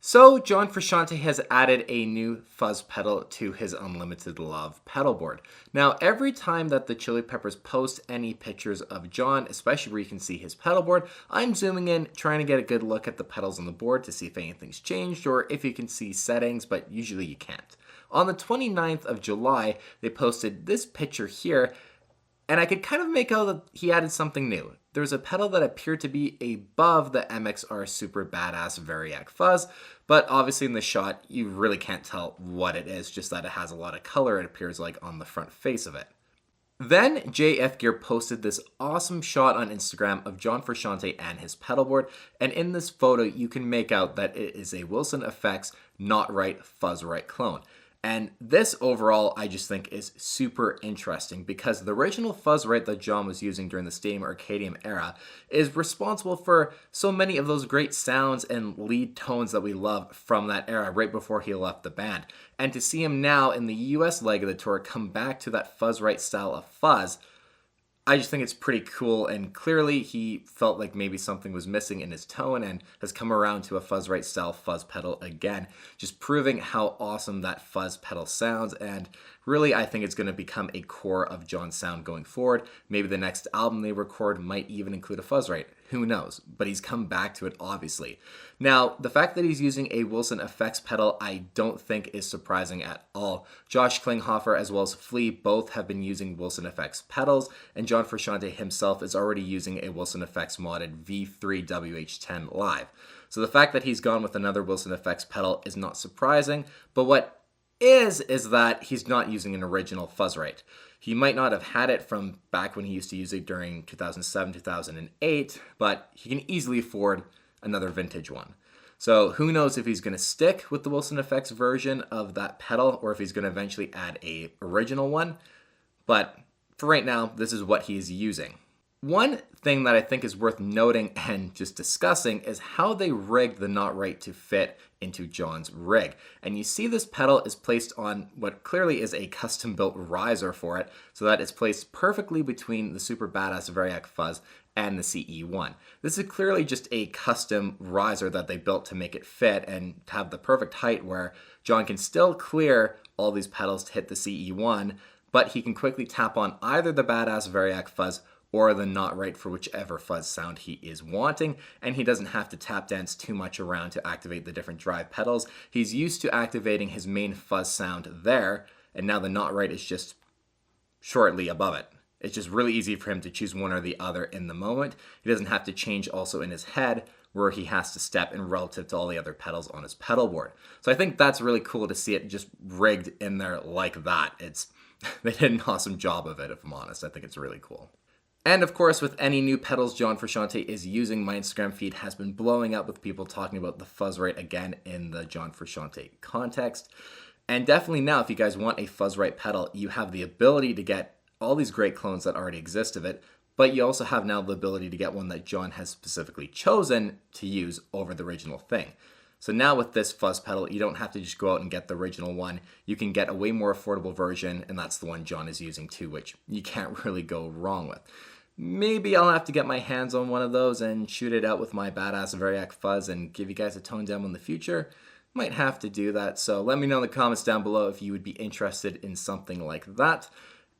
So, John Frusciante has added a new fuzz pedal to his Unlimited Love pedalboard. Now, every time that the Chili Peppers post any pictures of John, especially where you can see his pedalboard, I'm zooming in, trying to get a good look at the pedals on the board to see if anything's changed or if you can see settings, but usually you can't. On the 29th of July, they posted this picture here, and I could kind of make out that he added something new. There's a pedal that appeared to be above the MXR Super Badass Variac Fuzz, but obviously in the shot, you really can't tell what it is, just that it has a lot of color, it appears like on the front face of it. Then JF Gear posted this awesome shot on Instagram of John Frusciante and his pedalboard, and in this photo, you can make out that it is a Wilson Effects Not Right Fuzz Right clone. And this overall, I just think is super interesting because the original fuzz rate that John was using during the Stadium Arcadium era is responsible for so many of those great sounds and lead tones that we love from that era right before he left the band. And to see him now in the US leg of the tour come back to that fuzz rate style of fuzz, I just think it's pretty cool, and clearly he felt like maybe something was missing in his tone and has come around to a fuzz right style fuzz pedal again, just proving how awesome that fuzz pedal sounds. And really, I think it's going to become a core of John's sound going forward. Maybe the next album they record might even include a fuzz right. Who knows? But he's come back to it, obviously. Now, the fact that he's using a Wilson Effects pedal, I don't think is surprising at all. Josh Klinghoffer as well as Flea both have been using Wilson Effects pedals, and John Frusciante himself is already using a Wilson Effects modded V3 WH10 Live. So the fact that he's gone with another Wilson Effects pedal is not surprising, but what is that he's not using an original fuzz rate. He might not have had it from back when he used to use it during 2007, 2008, but he can easily afford another vintage one. So who knows if he's going to stick with the Wilson Effects version of that pedal or if he's going to eventually add a original one. But for right now, this is what he's using. One thing that I think is worth noting and just discussing is how they rigged the Not Right to fit into John's rig. And you see this pedal is placed on what clearly is a custom-built riser for it, so that it's placed perfectly between the Super Badass Variac Fuzz and the CE1. This is clearly just a custom riser that they built to make it fit and have the perfect height where John can still clear all these pedals to hit the CE1, but he can quickly tap on either the Badass Variac Fuzz or the Not Right for whichever fuzz sound he is wanting, and he doesn't have to tap dance too much around to activate the different drive pedals. He's used to activating his main fuzz sound there, and now the Not Right is just shortly above it. It's just really easy for him to choose one or the other in the moment. He doesn't have to change also in his head where he has to step in relative to all the other pedals on his pedal board. So I think that's really cool to see it just rigged in there like that. They did an awesome job of it, if I'm honest. I think it's really cool. And of course, with any new pedals John Frusciante is using, my Instagram feed has been blowing up with people talking about the fuzz rate again in the John Frusciante context. And definitely now, if you guys want a fuzz rate pedal, you have the ability to get all these great clones that already exist of it, but you also have now the ability to get one that John has specifically chosen to use over the original thing. So now with this fuzz pedal, you don't have to just go out and get the original one. You can get a way more affordable version, and that's the one John is using too, which you can't really go wrong with. Maybe I'll have to get my hands on one of those and shoot it out with my Badass Variac Fuzz and give you guys a tone demo in the future. Might have to do that, so let me know in the comments down below if you would be interested in something like that.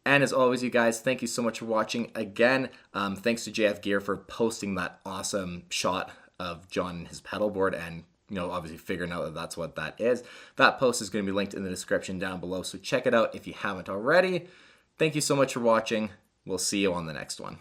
And as always, you guys, thank you so much for watching again. Thanks to JF Gear for posting that awesome shot of John and his pedalboard and obviously figuring out that that's what that is. That post is going to be linked in the description down below, so check it out if you haven't already. Thank you so much for watching. We'll see you on the next one.